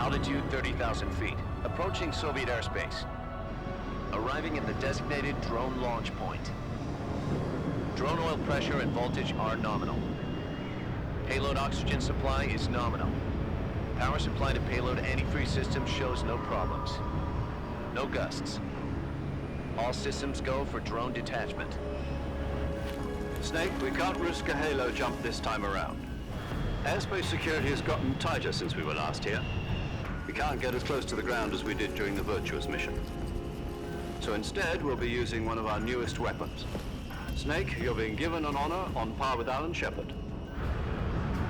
Altitude 30,000 feet. Approaching Soviet airspace. Arriving at the designated drone launch point. Drone oil pressure and voltage are nominal. Payload oxygen supply is nominal. Power supply to payload antifreeze system shows no problems. No gusts. All systems go for drone detachment. Snake, we can't risk a halo jump this time around. Airspace security has gotten tighter since we were last here. We can't get as close to the ground as we did during the Virtuous mission. So instead, we'll be using one of our newest weapons. Snake, you're being given an honor on par with Alan Shepard.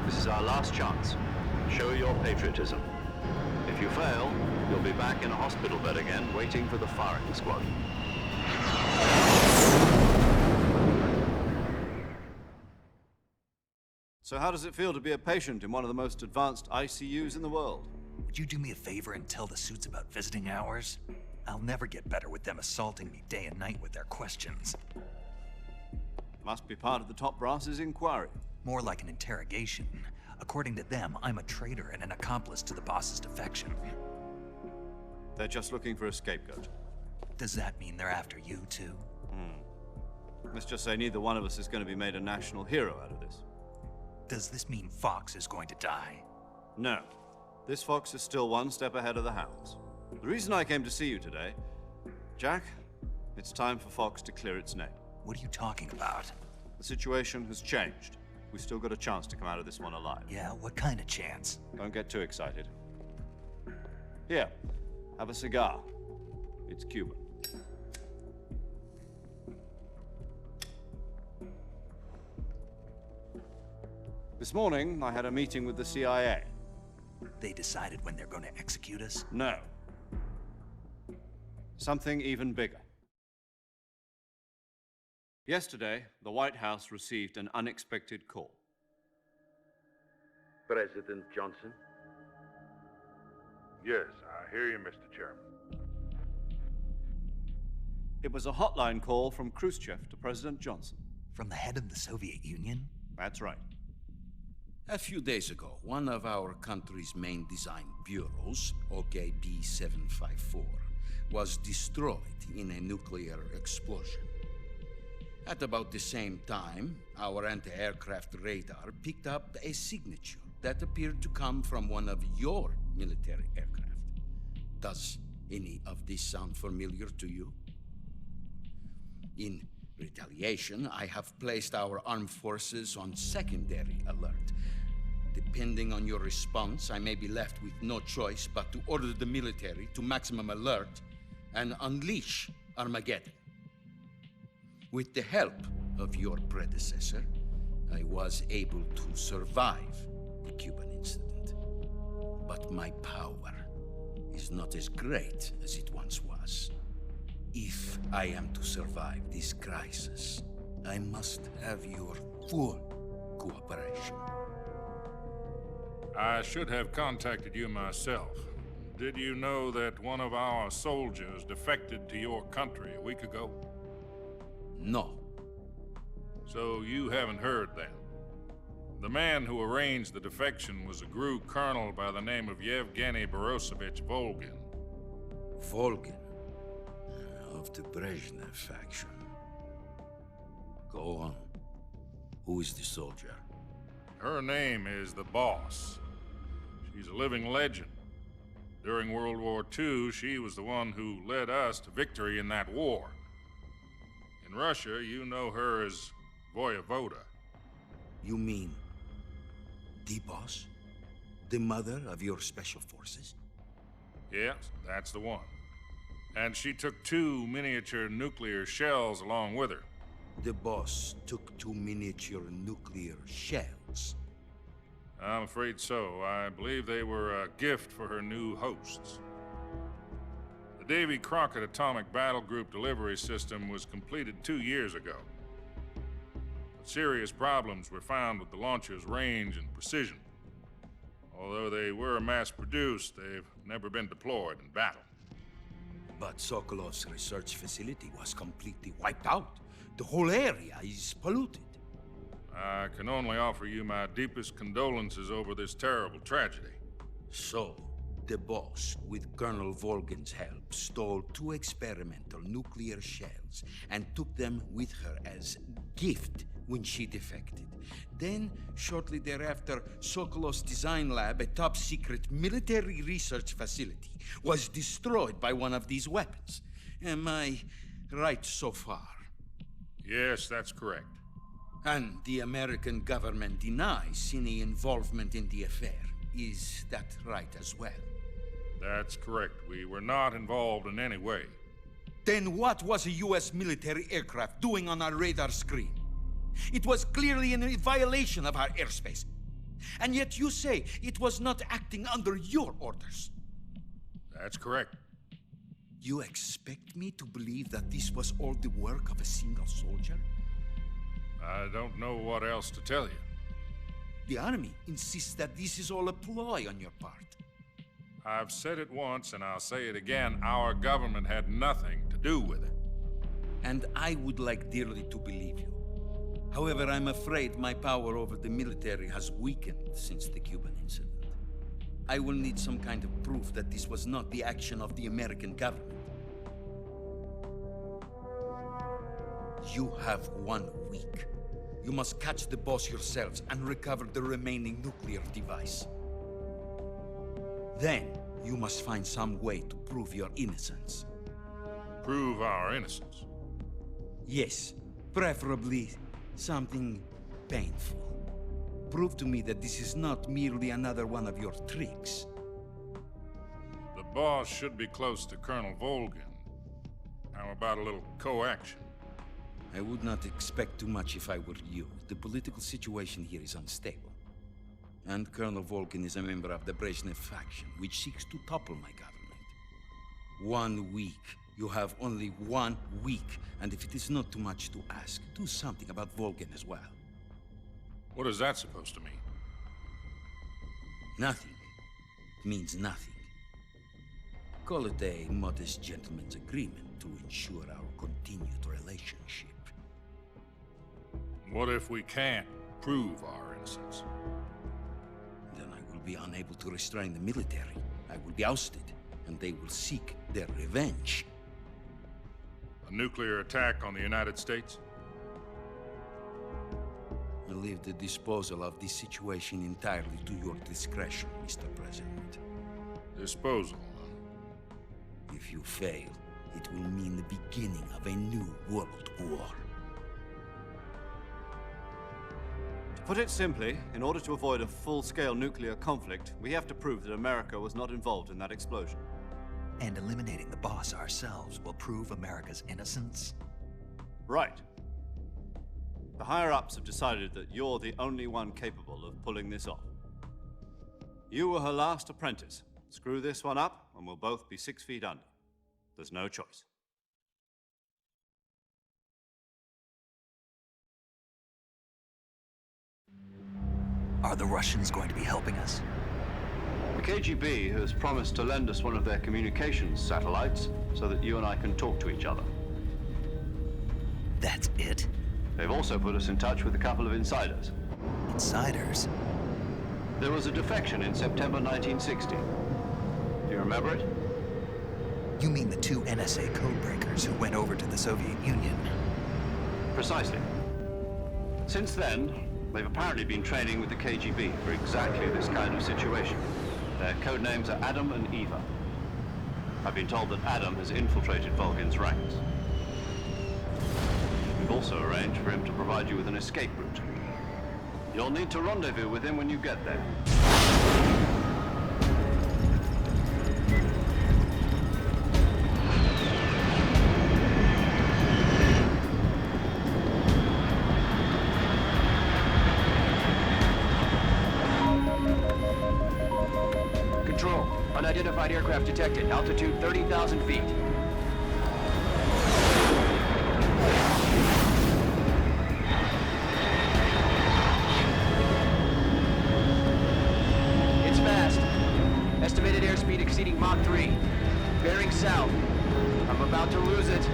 This is our last chance. Show your patriotism. If you fail, you'll be back in a hospital bed again, waiting for the firing squad. So how does it feel to be a patient in one of the most advanced ICUs in the world? Would you do me a favor and tell the suits about visiting hours? I'll never get better with them assaulting me day and night with their questions. Must be part of the top brass's inquiry. More like an interrogation. According to them, I'm a traitor and an accomplice to the boss's defection. They're just looking for a scapegoat. Does that mean they're after you, too? Let's just say neither one of us is going to be made a national hero out of this. Does this mean Fox is going to die? No. This fox is still one step ahead of the hounds. The reason I came to see you today, Jack, it's time for Fox to clear its name. What are you talking about? The situation has changed. We've still got a chance to come out of this one alive. Yeah, what kind of chance? Don't get too excited. Here, have a cigar. It's Cuban. This morning, I had a meeting with the CIA. They decided when they're going to execute us? No. Something even bigger. Yesterday, the White House received an unexpected call. President Johnson? Yes, I hear you, Mr. Chairman. It was a hotline call from Khrushchev to President Johnson. From the head of the Soviet Union? That's right. A few days ago, one of our country's main design bureaus, OKB 754, was destroyed in a nuclear explosion. At about the same time, our anti-aircraft radar picked up a signature that appeared to come from one of your military aircraft. Does any of this sound familiar to you? In retaliation, I have placed our armed forces on secondary alert. Depending on your response, I may be left with no choice but to order the military to maximum alert and unleash Armageddon. With the help of your predecessor, I was able to survive the Cuban incident. But my power is not as great as it once was. If I am to survive this crisis, I must have your full cooperation. I should have contacted you myself. Did you know that one of our soldiers defected to your country a week ago? No. So you haven't heard then. The man who arranged the defection was a GRU colonel by the name of Yevgeny Borosovich Volgin. Volgin, of the Brezhnev faction. Go on. Who is the soldier? Her name is the Boss. She's a living legend. During World War II, she was the one who led us to victory in that war. In Russia, you know her as Voyevoda. You mean the boss? The mother of your special forces? Yes, that's the one. And she took 2 miniature nuclear shells along with her. The boss took 2 miniature nuclear shells. I'm afraid so. I believe they were a gift for her new hosts. The Davy Crockett Atomic Battle Group delivery system was completed 2 years ago. But serious problems were found with the launcher's range and precision. Although they were mass-produced, they've never been deployed in battle. But Sokolov's research facility was completely wiped out. The whole area is polluted. I can only offer you my deepest condolences over this terrible tragedy. So, The boss, with Colonel Volgin's help, stole 2 experimental nuclear shells and took them with her as gift when she defected. Then, shortly thereafter, Sokolov's design lab, a top-secret military research facility, was destroyed by one of these weapons. Am I right so far? Yes, that's correct. And the American government denies any involvement in the affair. Is that right as well? That's correct. We were not involved in any way. Then what was a U.S. military aircraft doing on our radar screen? It was clearly in violation of our airspace. And yet you say it was not acting under your orders. That's correct. You expect me to believe that this was all the work of a single soldier? I don't know what else to tell you. The army insists that this is all a ploy on your part. I've said it once, and I'll say it again. Our government had nothing to do with it. And I would like dearly to believe you. However, I'm afraid my power over the military has weakened since the Cuban incident. I will need some kind of proof that this was not the action of the American government. You have 1 week. You must catch the boss yourselves and recover the remaining nuclear device. Then, you must find some way to prove your innocence. Prove our innocence. Yes, preferably something painful. Prove to me that this is not merely another one of your tricks. The boss should be close to Colonel Volgin. How about a little co-action? I would not expect too much if I were you. The political situation here is unstable. And Colonel Volgin is a member of the Brezhnev faction, which seeks to topple my government. 1 week. You have only 1 week. And if it is not too much to ask, do something about Volgin as well. What is that supposed to mean? Nothing. It means nothing. Call it a modest gentleman's agreement to ensure our continued relationship. What if we can't prove our innocence? Then I will be unable to restrain the military. I will be ousted, and they will seek their revenge. A nuclear attack on the United States? I leave the disposal of this situation entirely to your discretion, Mr. President. Disposal, huh? If you fail, it will mean the beginning of a new world war. To put it simply, in order to avoid a full-scale nuclear conflict, we have to prove that America was not involved in that explosion. And eliminating the boss ourselves will prove America's innocence? Right. The higher-ups have decided that you're the only one capable of pulling this off. You were her last apprentice. Screw this one up, and we'll both be 6 feet under. There's no choice. Are the Russians going to be helping us? The KGB has promised to lend us one of their communications satellites so that you and I can talk to each other. That's it? They've also put us in touch with a couple of insiders. Insiders? There was a defection in September 1960. Do you remember it? You mean the 2 NSA codebreakers who went over to the Soviet Union? Precisely. Since then, they've apparently been training with the KGB for exactly this kind of situation. Their code names are Adam and Eva. I've been told that Adam has infiltrated Volgin's ranks. We've also arranged for him to provide you with an escape route. You'll need to rendezvous with him when you get there. Control. Unidentified aircraft detected. Altitude 30,000 feet. It's fast. Estimated airspeed exceeding Mach 3. Bearing south. I'm about to lose it.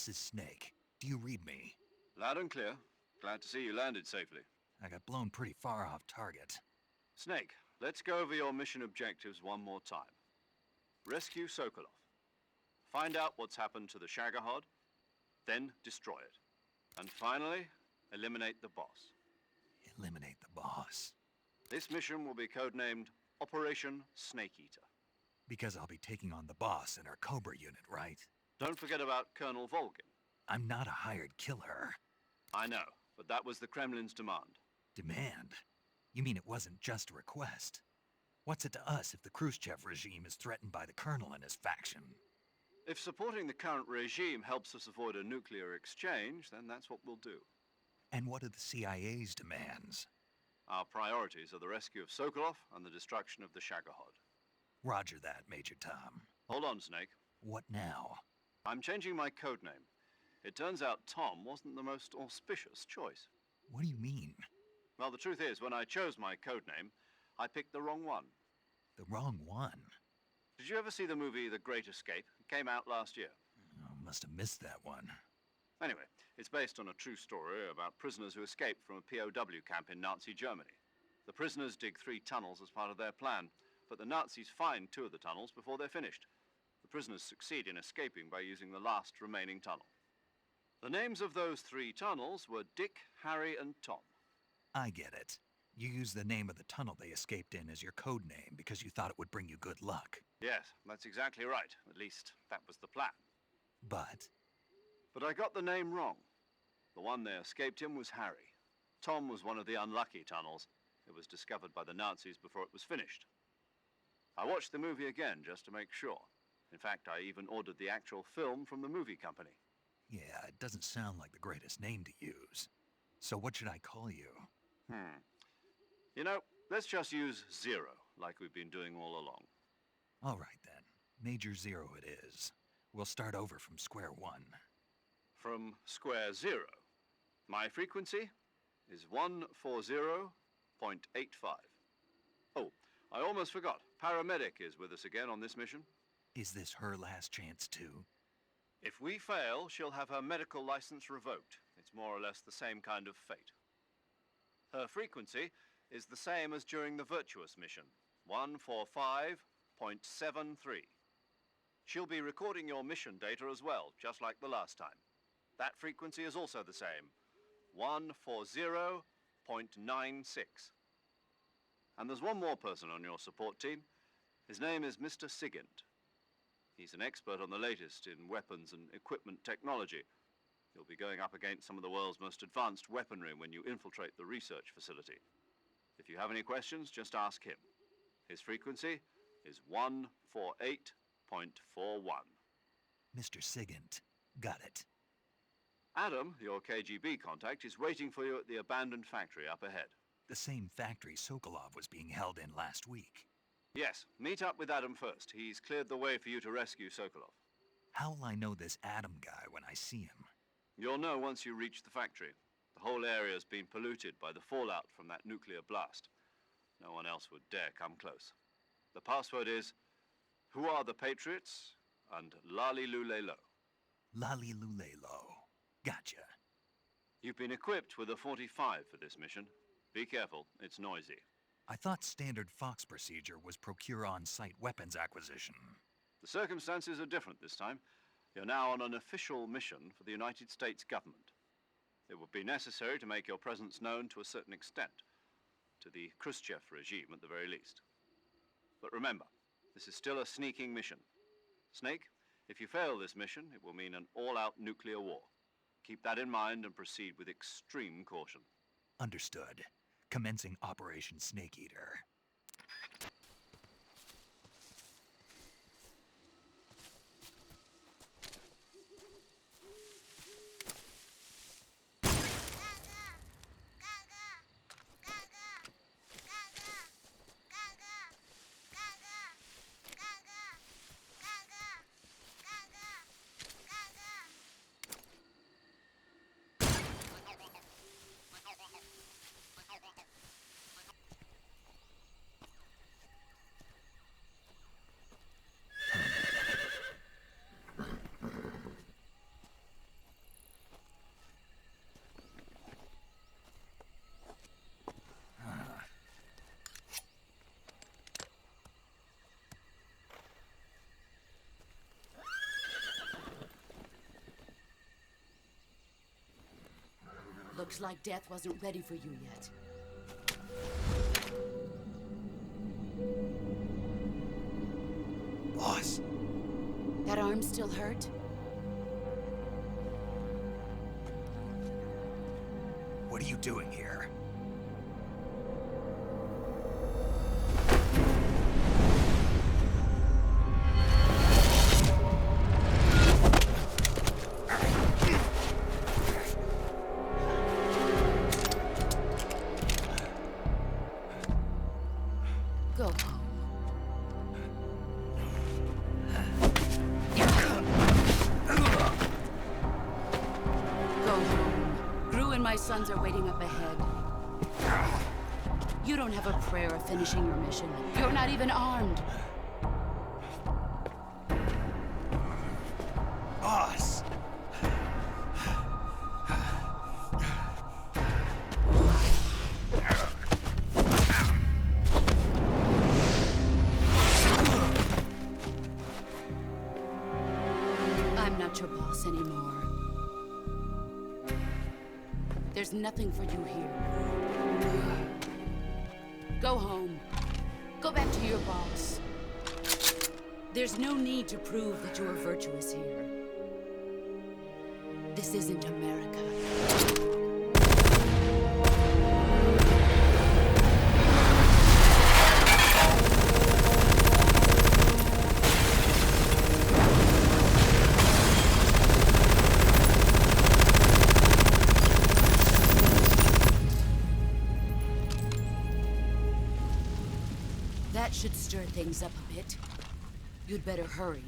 This is Snake. Do you read me? Loud and clear. Glad to see you landed safely. I got blown pretty far off target. Snake, let's go over your mission objectives one more time. Rescue Sokolov. Find out what's happened to the Shagohod, then destroy it. And finally, eliminate the boss. Eliminate the boss. This mission will be codenamed Operation Snake Eater. Because I'll be taking on the boss in our Cobra unit, right? Don't forget about Colonel Volgin. I'm not a hired killer. I know, but that was the Kremlin's demand. Demand? You mean it wasn't just a request? What's it to us if the Khrushchev regime is threatened by the Colonel and his faction? If supporting the current regime helps us avoid a nuclear exchange, then that's what we'll do. And what are the CIA's demands? Our priorities are the rescue of Sokolov and the destruction of the Shagohod. Roger that, Major Tom. Hold on, Snake. What now? I'm changing my codename. It turns out Tom wasn't the most auspicious choice. What do you mean? Well, the truth is, when I chose my codename, I picked the wrong one. The wrong one? Did you ever see the movie The Great Escape? It came out last year. Oh, must have missed that one. Anyway, it's based on a true story about prisoners who escaped from a POW camp in Nazi Germany. The prisoners dig 3 tunnels as part of their plan, but the Nazis find 2 of the tunnels before they're finished. The prisoners succeed in escaping by using the last remaining tunnel. The names of those 3 tunnels were Dick, Harry, and Tom. I get it. You used the name of the tunnel they escaped in as your code name because you thought it would bring you good luck. Yes, that's exactly right. At least, that was the plan. But But I got the name wrong. The one they escaped in was Harry. Tom was one of the unlucky tunnels. It was discovered by the Nazis before it was finished. I watched the movie again just to make sure. In fact, I even ordered the actual film from the movie company. yeah, it doesn't sound like the greatest name to use. So what should I call you? You know, let's just use Zero, like we've been doing all along. All right then. Major Zero it is. We'll start over from square one. From square 0. My frequency is 140.85. Oh, I almost forgot. Paramedic is with us again on this mission. Is this her last chance too? If we fail, she'll have her medical license revoked. It's more or less the same kind of fate. Her frequency is the same as during the Virtuous mission, 145.73. She'll be recording your mission data as well, just like the last time. That frequency is also the same, 140.96. And there's one more person on your support team. His name is Mr. Sigint. He's an expert on the latest in weapons and equipment technology. You'll be going up against some of the world's most advanced weaponry when you infiltrate the research facility. If you have any questions, just ask him. His frequency is 148.41. Mr. Sigint. Got it. Adam, your KGB contact, is waiting for you at the abandoned factory up ahead. The same factory Sokolov was being held in last week. Yes, meet up with Adam first. He's cleared the way for you to rescue Sokolov. How will I know this Adam guy when I see him? You'll know once you reach the factory. The whole area's been polluted by the fallout from that nuclear blast. No one else would dare come close. The password is, "Who are the Patriots?" and "Lali Lulelo." Lali Lulelo. Gotcha. You've been equipped with a 45 for this mission. Be careful, it's noisy. I thought standard Fox procedure was procure on-site weapons acquisition. The circumstances are different this time. You're now on an official mission for the United States government. It would be necessary to make your presence known to a certain extent, to the Khrushchev regime at the very least. But remember, this is still a sneaking mission. Snake, if you fail this mission, it will mean an all-out nuclear war. Keep that in mind and proceed with extreme caution. Understood. Commencing Operation Snake Eater. Looks like death wasn't ready for you yet. Boss, That arm still hurt? what are you doing here? Go home. Go home. Gru and my sons are waiting up ahead. You don't have a prayer of finishing your mission. You're not even armed. Boss! I'm not your boss anymore. There's nothing for you here. Go home. Go back to your boss. There's no need to prove that you are virtuous here. This isn't America. That should stir things up a bit. You'd better hurry.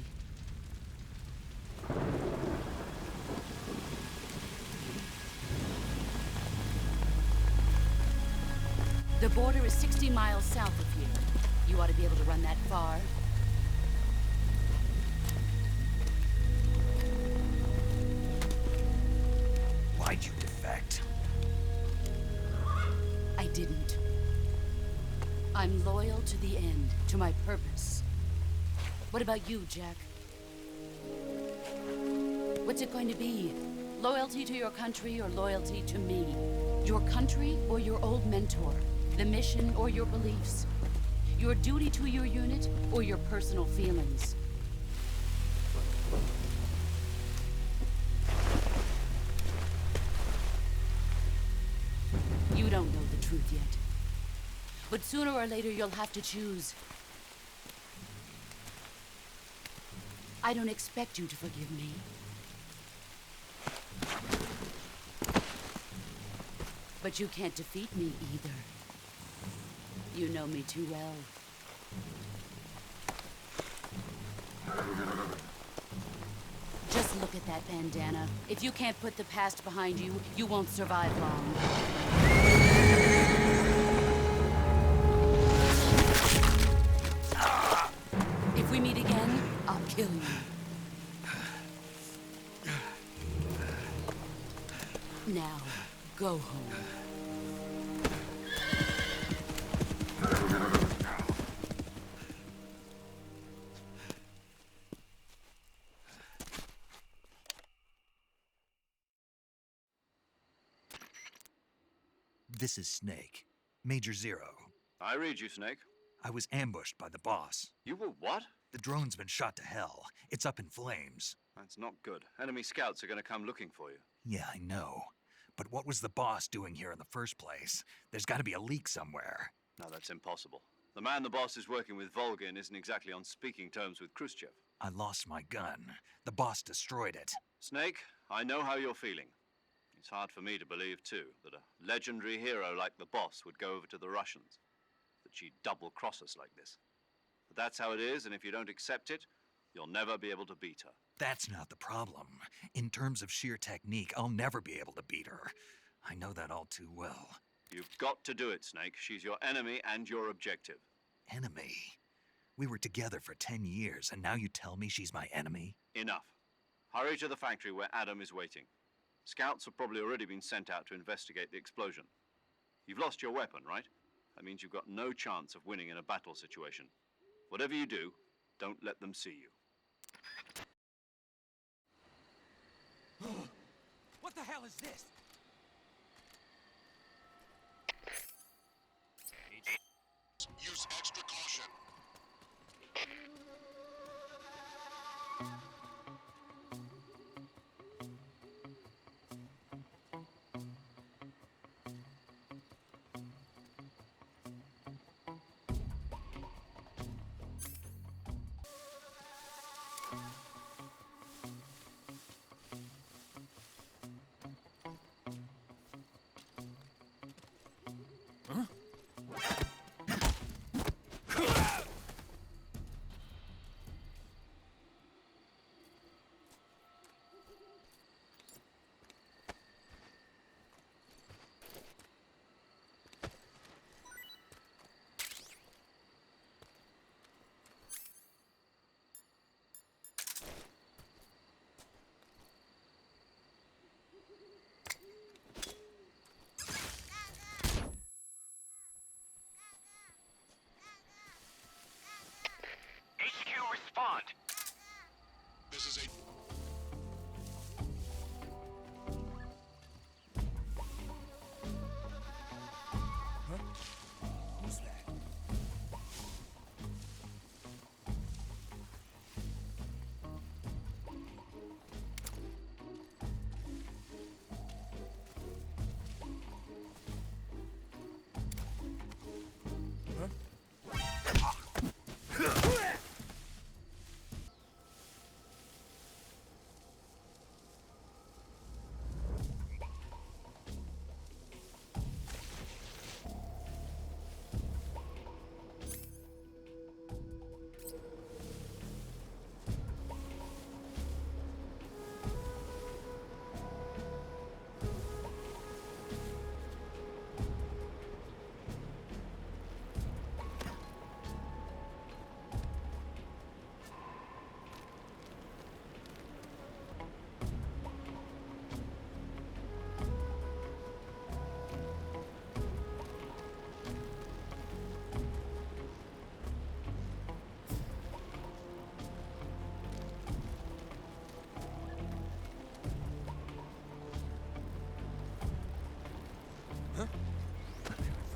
The border is 60 miles south of here. You ought to be able to run that far. Why'd you defect? I didn't. I'm loyal to the end, to my purpose. What about you, Jack? What's it going to be? Loyalty to your country or loyalty to me? Your country or your old mentor? The mission or your beliefs? Your duty to your unit or your personal feelings? You don't know the truth yet. But sooner or later, you'll have to choose. I don't expect you to forgive me. But you can't defeat me either. You know me too well. Just look at that bandana. If you can't put the past behind you, you won't survive long. If we meet again, I'll kill you. Now, go home. This is Snake. Major Zero. I read you, Snake. I was ambushed by the boss. You were what? The drone's been shot to hell. It's up in flames. That's not good. Enemy scouts are going to come looking for you. Yeah, I know. But what was the boss doing here in the first place? There's got to be a leak somewhere. No, that's impossible. The man the boss is working with, Volgin, isn't exactly on speaking terms with Khrushchev. I lost my gun. The boss destroyed it. Snake, I know how you're feeling. It's hard for me to believe, too, that a legendary hero like the boss would go over to the Russians. That she'd double-cross us like this. But that's how it is, and if you don't accept it, you'll never be able to beat her. That's not the problem. In terms of sheer technique, I'll never be able to beat her. I know that all too well. You've got to do it, Snake. She's your enemy and your objective. Enemy? We were together for 10 years, and now you tell me she's my enemy? Enough. Hurry to the factory where Adam is waiting. Scouts have probably already been sent out to investigate the explosion. You've lost your weapon, right? That means you've got no chance of winning in a battle situation. Whatever you do, don't let them see you. What the hell is this? HQ, respond! This is a... Who's that?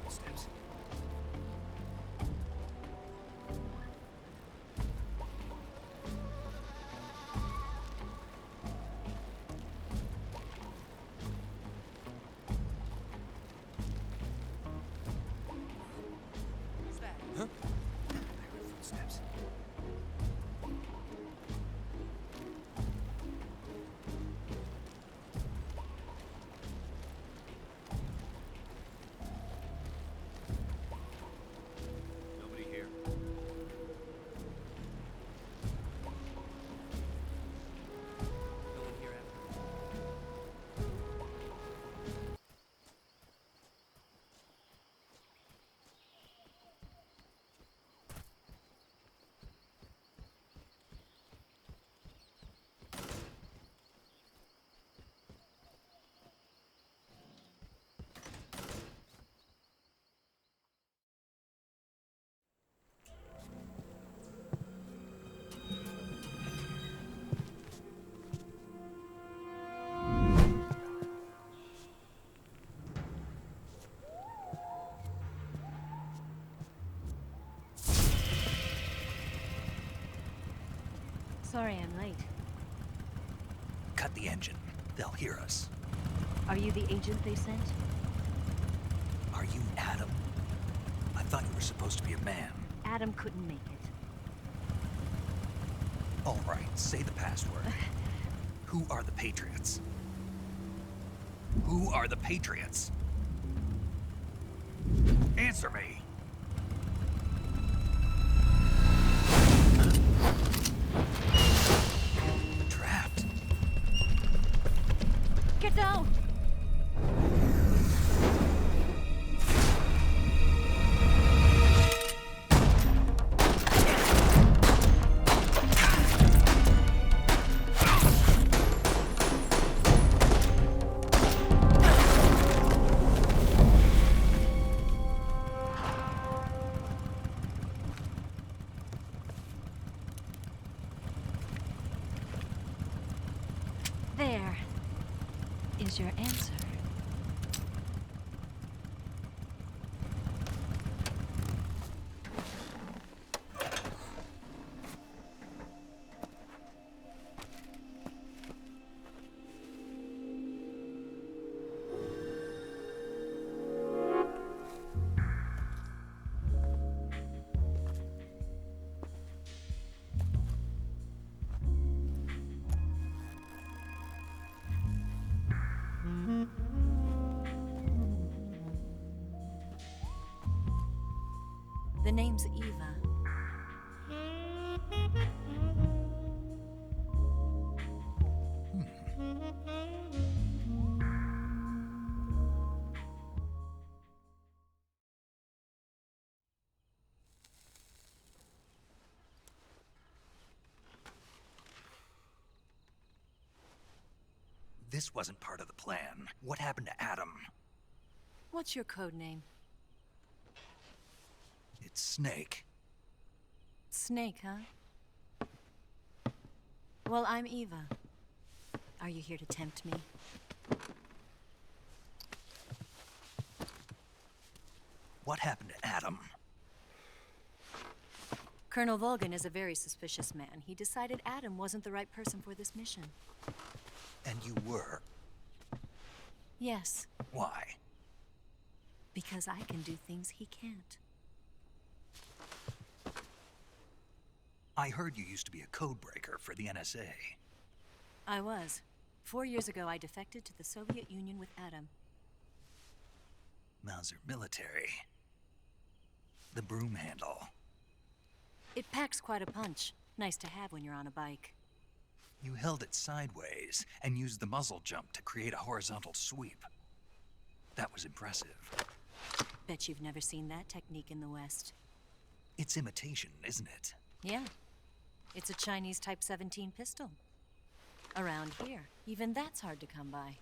Footsteps. Who's that? Huh? I heard footsteps. Nobody here. No one here after. Sorry I'm late. Cut the engine. They'll hear us. Are you the agent they sent? Are you Adam? I thought you were supposed to be a man. Adam couldn't make it. All right, say the password. Who are the Patriots? Who are the Patriots? Answer me! Trapped. Get down! There is your answer. The name's Eva. This wasn't part of the plan. What happened to Adam? What's your code name? It's Snake. Snake, huh? Well, I'm Eva. Are you here to tempt me? What happened to Adam? Colonel Volgan is a very suspicious man. He decided Adam wasn't the right person for this mission. And you were. Yes, Why? because I can do things he can't. I heard you used to be a codebreaker for the NSA. I was. 4 years ago, I defected to the Soviet Union with Adam. Mauser military. The broom handle. It packs quite a punch. Nice to have when you're on a bike. You held it sideways and used the muzzle jump to create a horizontal sweep. That was impressive. Bet you've never seen that technique in the West. It's imitation, isn't it? Yeah. It's a Chinese Type 17 pistol. Around here, even that's hard to come by.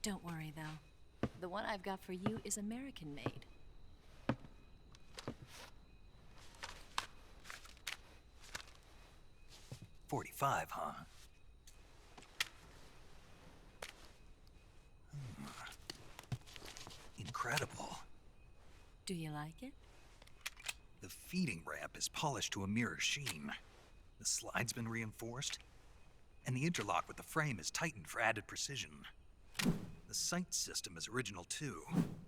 Don't worry, though. The one I've got for you is American-made. .45, huh? Incredible. Do you like it? The feeding ramp is polished to a mirror sheen. The slide's been reinforced, and the interlock with the frame is tightened for added precision. The sight system is original too.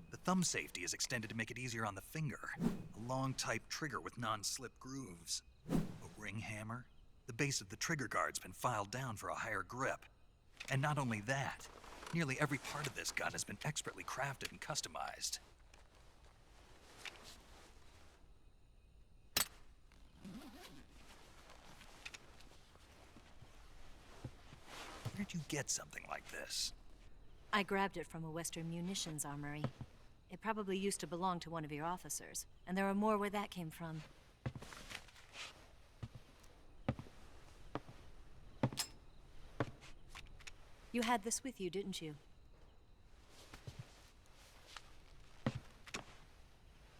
The thumb safety is extended to make it easier on the finger. A long type trigger with non-slip grooves. A ring hammer. The base of the trigger guard's been filed down for a higher grip. And not only that, nearly every part of this gun has been expertly crafted and customized. Where'd you get something like this? I grabbed it from a Western munitions armory. It probably used to belong to one of your officers, and there are more where that came from. You had this with you, didn't you?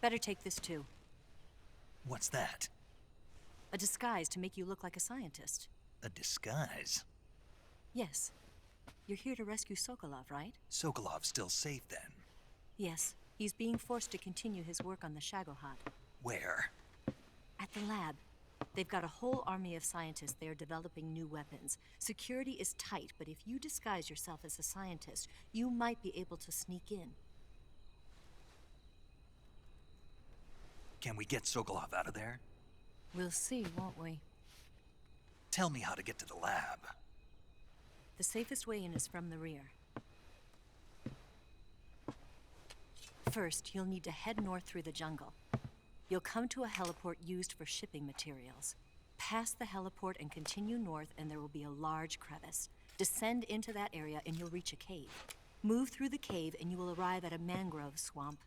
Better take this too. What's that? A disguise to make you look like a scientist. A disguise? Yes. You're here to rescue Sokolov, right? Sokolov's still safe then? Yes. He's being forced to continue his work on the Shagohod. Where? At the lab. They've got a whole army of scientists there developing new weapons. Security is tight, but if you disguise yourself as a scientist, you might be able to sneak in. Can we get Sokolov out of there? We'll see, won't we? Tell me how to get to the lab. The safest way in is from the rear. First, you'll need to head north through the jungle. You'll come to a heliport used for shipping materials. Pass the heliport and continue north, and there will be a large crevice. Descend into that area and you'll reach a cave. Move through the cave and you will arrive at a mangrove swamp.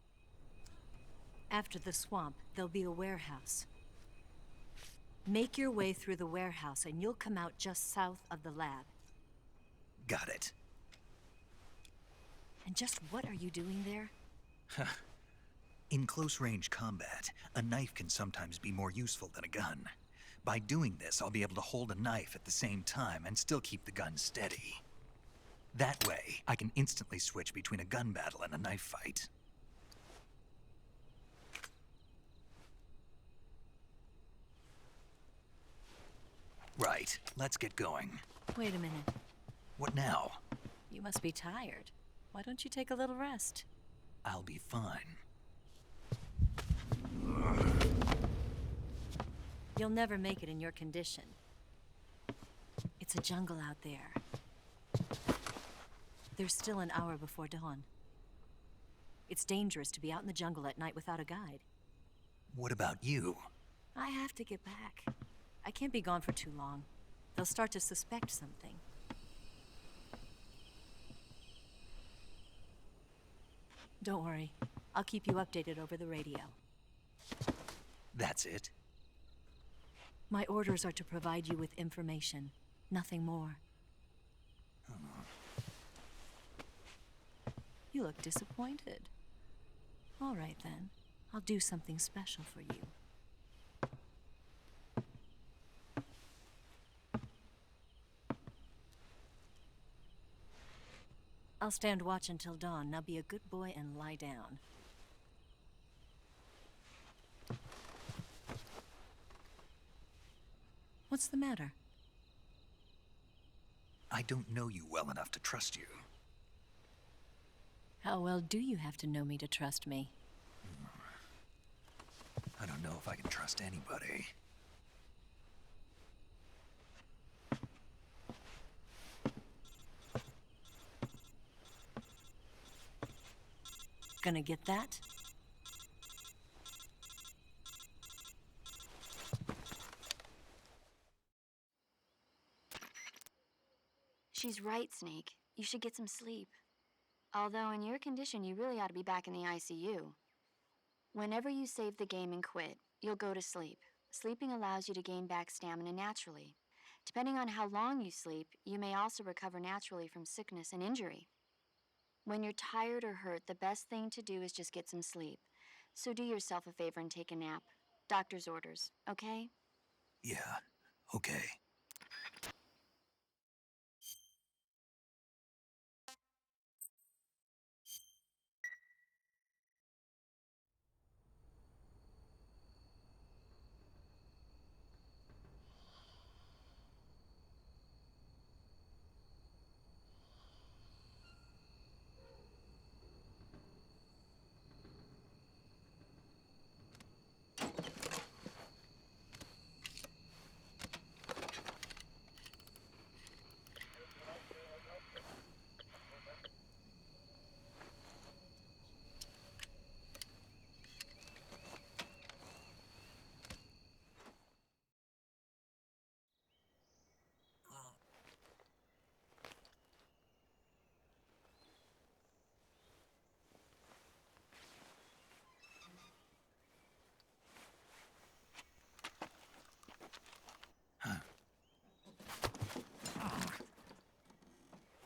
After the swamp, there'll be a warehouse. Make your way through the warehouse and you'll come out just south of the lab. Got it. And just what are you doing there? In close-range combat, a knife can sometimes be more useful than a gun. By doing this, I'll be able to hold a knife at the same time and still keep the gun steady. That way, I can instantly switch between a gun battle and a knife fight. Right, let's get going. Wait a minute. What now? You must be tired. Why don't you take a little rest? I'll be fine. You'll never make it in your condition. It's a jungle out there. There's still an hour before dawn. It's dangerous to be out in the jungle at night without a guide. What about you? I have to get back. I can't be gone for too long. They'll start to suspect something. Don't worry. I'll keep you updated over the radio. That's it? My orders are to provide you with information, nothing more. You look disappointed. All right, then. I'll do something special for you. I'll stand watch until dawn. Now be a good boy and lie down. What's the matter? I don't know you well enough to trust you. How well do you have to know me to trust me? I don't know if I can trust anybody. Gonna get that? She's right, Snake. You should get some sleep. Although in your condition, you really ought to be back in the ICU. Whenever you save the game and quit, you'll go to sleep. Sleeping allows you to gain back stamina naturally. Depending on how long you sleep, you may also recover naturally from sickness and injury. When you're tired or hurt, the best thing to do is just get some sleep. So do yourself a favor and take a nap. Doctor's orders, okay? Yeah, okay.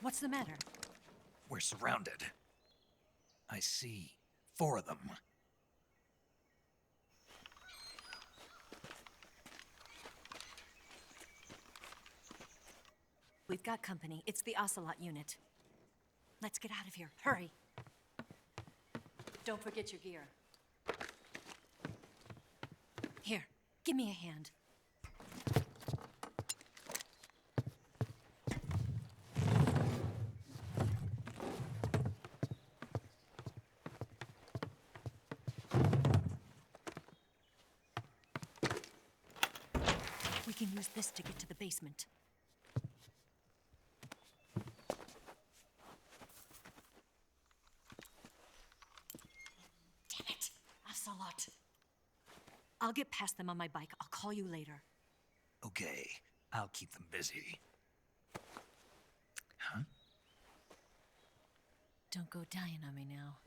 What's the matter? We're surrounded. I see 4 of them. We've got company. It's the Ocelot unit. Let's get out of here. Hurry. Don't forget your gear. Here, give me a hand. We can use this to get to the basement. Damn it! Ocelot. I'll get past them on my bike. I'll call you later. Okay, I'll keep them busy. Huh? Don't go dying on me now.